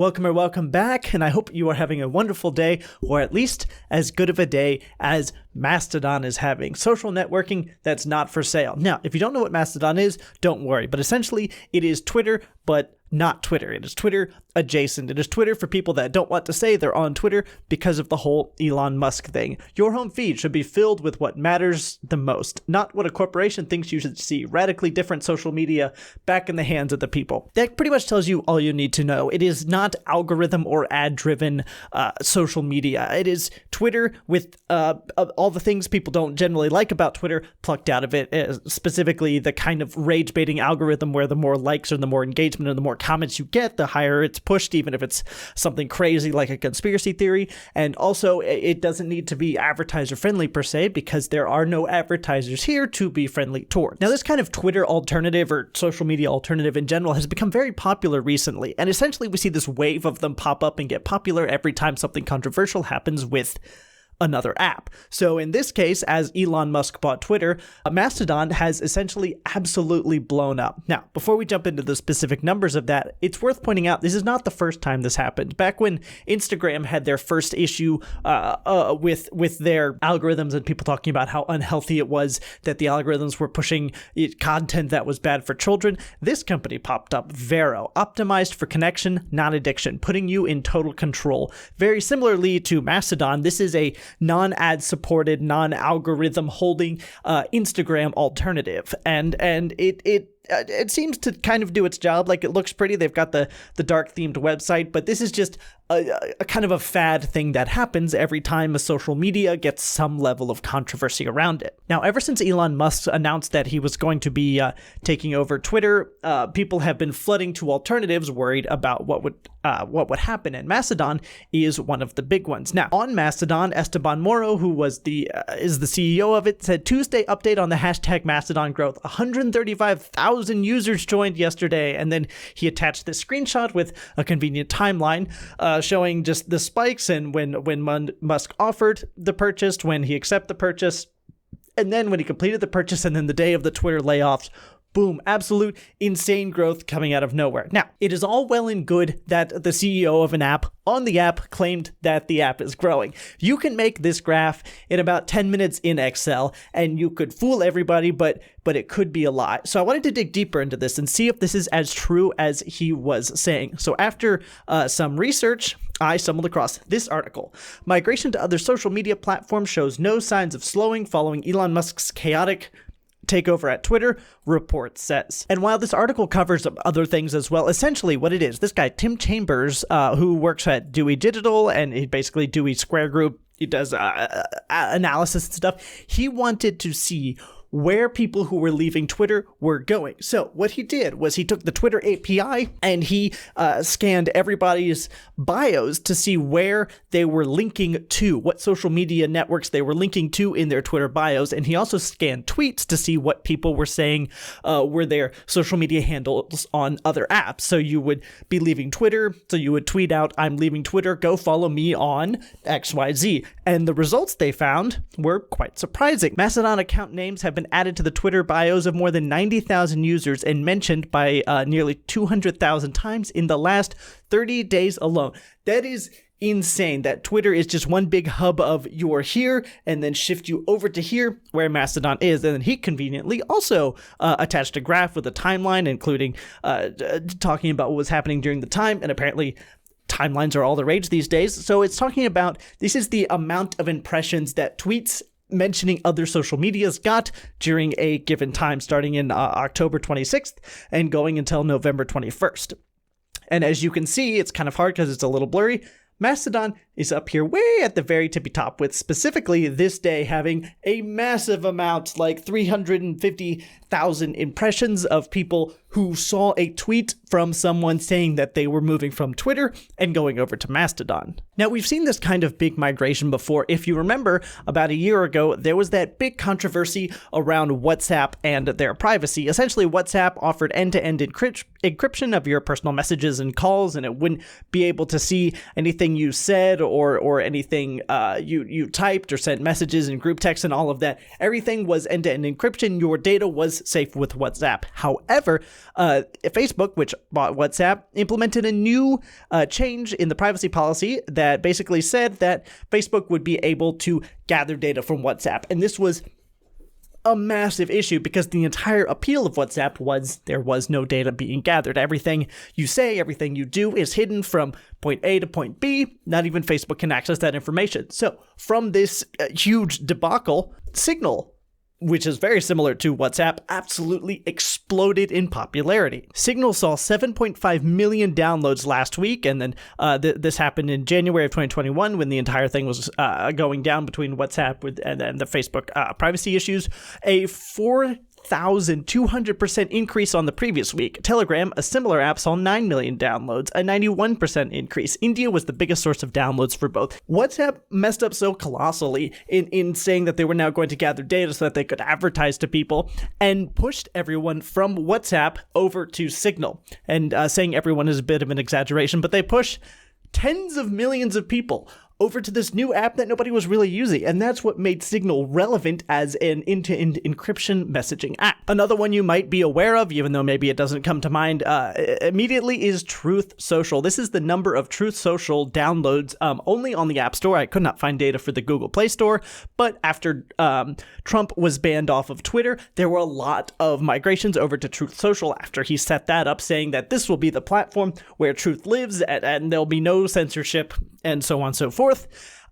Welcome or welcome back, and I hope you are having a wonderful day, or at least as good of a day as Mastodon is having. Social networking that's not for sale. Now, if you don't know what Mastodon is, don't worry, but essentially it is Twitter, but not Twitter. It is Twitter adjacent. It is Twitter for people that don't want to say they're on Twitter because of the whole Elon Musk thing. Your home feed should be filled with what matters the most, not what a corporation thinks you should see. Radically different social media back in the hands of the people. That pretty much tells you all you need to know. It is not algorithm or ad-driven social media. It is Twitter with all the things people don't generally like about Twitter plucked out of it, specifically the kind of rage-baiting algorithm where the more likes or the more engagement or the more comments you get, the higher it's pushed, even if it's something crazy like a conspiracy theory. And also, it doesn't need to be advertiser friendly per se, because there are no advertisers here to be friendly toward. Now, this kind of Twitter alternative or social media alternative in general has become very popular recently. And essentially, we see this wave of them pop up and get popular every time something controversial happens with another app. So in this case, as Elon Musk bought Twitter, Mastodon has essentially absolutely blown up. Now, before we jump into the specific numbers of that, it's worth pointing out this is not the first time this happened. Back when Instagram had their first issue with their algorithms and people talking about how unhealthy it was that the algorithms were pushing content that was bad for children, this company popped up, Vero, optimized for connection, not addiction, putting you in total control. Very similarly to Mastodon, this is a non-ad supported, non-algorithm holding Instagram alternative, and it seems to kind of do its job. Like, it looks pretty. They've got the dark themed website, but this is just a kind of a fad thing that happens every time a social media gets some level of controversy around it. Now, ever since Elon Musk announced that he was going to be taking over Twitter, people have been flooding to alternatives, worried about what would happen, and Macedon is one of the big ones. Now, on Mastodon, Esteban Moro, who was is the CEO of it, said Tuesday update on the hashtag Mastodon growth. 135,000 users joined yesterday, and then he attached this screenshot with a convenient timeline showing just the spikes and when Musk offered the purchase, when he accepted the purchase, and then when he completed the purchase, and then the day of the Twitter layoffs. Boom, absolute insane growth coming out of nowhere. Now, it is all well and good that the CEO of an app on the app claimed that the app is growing. You can make this graph in about 10 minutes in Excel, and you could fool everybody, but it could be a lie. So I wanted to dig deeper into this and see if this is as true as he was saying. So after some research, I stumbled across this article. Migration to other social media platforms shows no signs of slowing following Elon Musk's chaotic takeover at Twitter, report says. And while this article covers other things as well, essentially what it is, this guy, Tim Chambers, who works at Dewey Digital, and he basically Dewey Square Group, he does analysis and stuff, he wanted to see where people who were leaving Twitter were going. So what he did was he took the Twitter API and he scanned everybody's bios to see where they were linking to, what social media networks they were linking to in their Twitter bios. And he also scanned tweets to see what people were saying were their social media handles on other apps. So you would be leaving Twitter, so you would tweet out, I'm leaving Twitter, go follow me on XYZ. And the results they found were quite surprising. Macedon account names have been added to the Twitter bios of more than 90,000 users and mentioned by nearly 200,000 times in the last 30 days alone. That is insane that Twitter is just one big hub of you're here and then shift you over to here where Mastodon is. And then he conveniently also attached a graph with a timeline, including talking about what was happening during the time. And apparently timelines are all the rage these days. So it's talking about, this is the amount of impressions that tweets mentioning other social medias got during a given time, starting in October 26th and going until November 21st. And as you can see, it's kind of hard because it's a little blurry. Mastodon is up here way at the very tippy top, with specifically this day having a massive amount, like 350,000 impressions of people who saw a tweet from someone saying that they were moving from Twitter and going over to Mastodon. Now, we've seen this kind of big migration before. If you remember, about a year ago, there was that big controversy around WhatsApp and their privacy. Essentially, WhatsApp offered end-to-end encryption of your personal messages and calls, and it wouldn't be able to see anything you said or anything you typed or sent messages in group text and all of that. Everything was end-to-end encryption. Your data was safe with WhatsApp. However, Facebook, which bought WhatsApp, implemented a new change in the privacy policy that basically said that Facebook would be able to gather data from WhatsApp. And this was a massive issue because the entire appeal of WhatsApp was there was no data being gathered. Everything you say, everything you do is hidden from point A to point B. Not even Facebook can access that information. So from this huge debacle, Signal, which is very similar to WhatsApp, absolutely exploded in popularity. Signal saw 7.5 million downloads last week, and then this happened in January of 2021 when the entire thing was going down between WhatsApp and the Facebook privacy issues. A 4,200% increase on the previous week. Telegram, a similar app, saw 9 million downloads, a 91% increase. India was the biggest source of downloads for both. WhatsApp messed up so colossally in saying that they were now going to gather data so that they could advertise to people, and pushed everyone from WhatsApp over to Signal. And saying everyone is a bit of an exaggeration, but they pushed tens of millions of people over to this new app that nobody was really using. And that's what made Signal relevant as an end-to-end encryption messaging app. Another one you might be aware of, even though maybe it doesn't come to mind immediately, is Truth Social. This is the number of Truth Social downloads only on the App Store. I could not find data for the Google Play Store, but after Trump was banned off of Twitter, there were a lot of migrations over to Truth Social after he set that up, saying that this will be the platform where truth lives and there'll be no censorship and so on and so forth.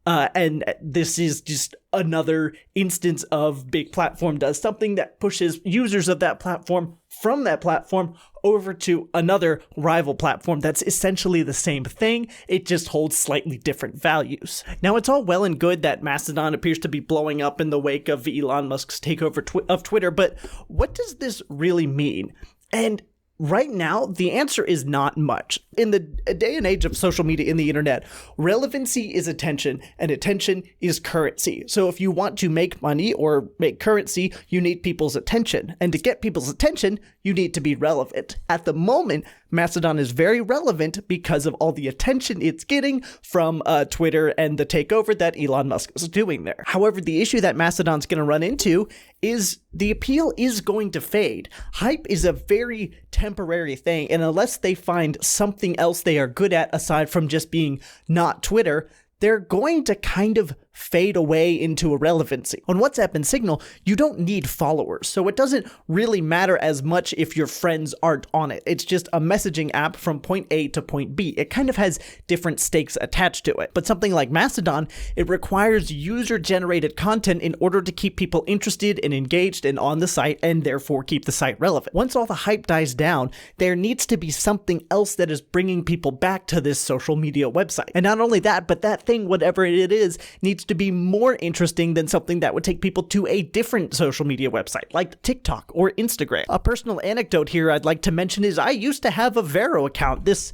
And this is just another instance of big platform does something that pushes users of that platform from that platform over to another rival platform that's essentially the same thing. It just holds slightly different values. Now, it's all well and good that Mastodon appears to be blowing up in the wake of Elon Musk's takeover of Twitter, but what does this really mean? And right now, the answer is not much. In the day and age of social media and the internet, relevancy is attention, and attention is currency. So if you want to make money or make currency, you need people's attention. And to get people's attention, you need to be relevant. At the moment, Mastodon is very relevant because of all the attention it's getting from Twitter and the takeover that Elon Musk is doing there. However, the issue that Mastodon's going to run into is the appeal is going to fade. Hype is a very temporary thing, and unless they find something else they are good at aside from just being not Twitter, they're going to kind of fade away into irrelevancy. On WhatsApp and Signal, you don't need followers, so it doesn't really matter as much if your friends aren't on it. It's just a messaging app from point A to point B. It kind of has different stakes attached to it. But something like Mastodon, it requires user-generated content in order to keep people interested and engaged and on the site, and therefore keep the site relevant. Once all the hype dies down, there needs to be something else that is bringing people back to this social media website. And not only that, but that thing, whatever it is, needs to be more interesting than something that would take people to a different social media website like TikTok or Instagram. A personal anecdote here I'd like to mention is I used to have a Vero account, this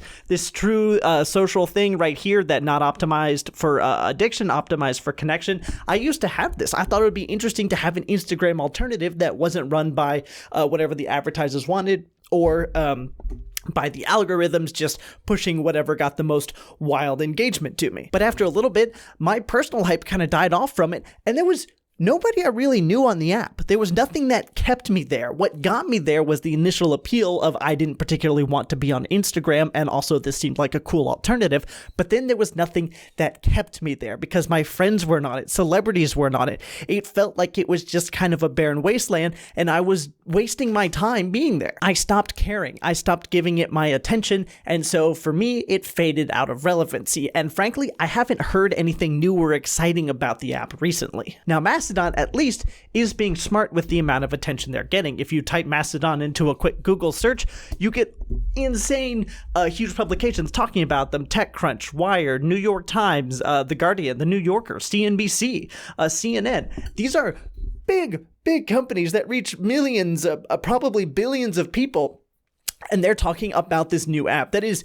true social thing right here that not optimized for addiction, optimized for connection. I used to have this. I thought it would be interesting to have an Instagram alternative that wasn't run by whatever the advertisers wanted or by the algorithms just pushing whatever got the most wild engagement to me. But after a little bit, my personal hype kind of died off from it, and there was nobody I really knew on the app. There was nothing that kept me there. What got me there was the initial appeal of I didn't particularly want to be on Instagram, and also this seemed like a cool alternative. But then there was nothing that kept me there because my friends weren't on it, celebrities weren't on it. It felt like it was just kind of a barren wasteland, and I was wasting my time being there. I stopped caring. I stopped giving it my attention, and so for me, it faded out of relevancy. And frankly, I haven't heard anything new or exciting about the app recently. Now, Mastodon, at least, is being smart with the amount of attention they're getting. If you type Mastodon into a quick Google search, you get insane, huge publications talking about them. TechCrunch, Wired, New York Times, theGuardian, The New Yorker, CNBC, CNN. These are big companies that reach millions, probably billions of people, and they're talking about this new app that is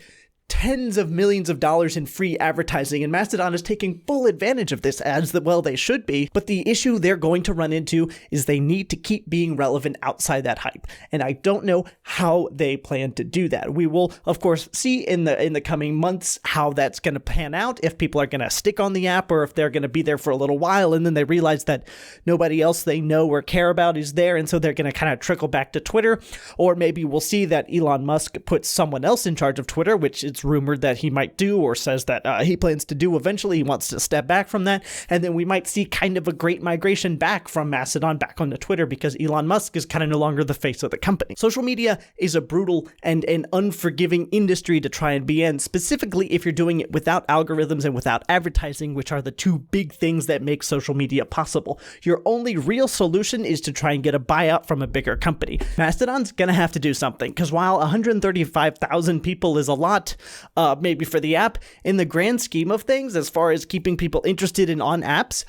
tens of millions of dollars in free advertising, and Mastodon is taking full advantage of this, as well they should be. But the issue they're going to run into is they need to keep being relevant outside that hype, and I don't know how they plan to do that. We will, of course, see in the coming months how that's going to pan out, if people are going to stick on the app or if they're going to be there for a little while and then they realize that nobody else they know or care about is there, and so they're going to kind of trickle back to Twitter. Or maybe we'll see that Elon Musk puts someone else in charge of Twitter, which it's rumored that he might do, or says that he plans to do eventually. He wants to step back from that, and then we might see kind of a great migration back from Mastodon back onto Twitter, because Elon Musk is kind of no longer the face of the company. Social media is a brutal and an unforgiving industry to try and be in, specifically if you're doing it without algorithms and without advertising, which are the two big things that make social media possible. Your only real solution is to try and get a buyout from a bigger company. Mastodon's gonna have to do something, because while 135,000 people is a lot, maybe for the app, in the grand scheme of things, as far as keeping people interested in on apps,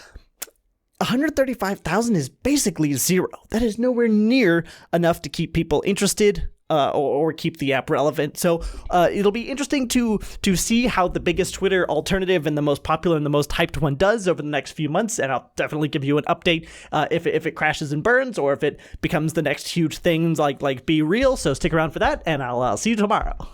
135,000 is basically zero. That is nowhere near enough to keep people interested or keep the app relevant. So it'll be interesting to see how the biggest Twitter alternative and the most popular and the most hyped one does over the next few months, and I'll definitely give you an update if it crashes and burns, or if it becomes the next huge things like Be Real. So stick around for that, and I'll see you tomorrow.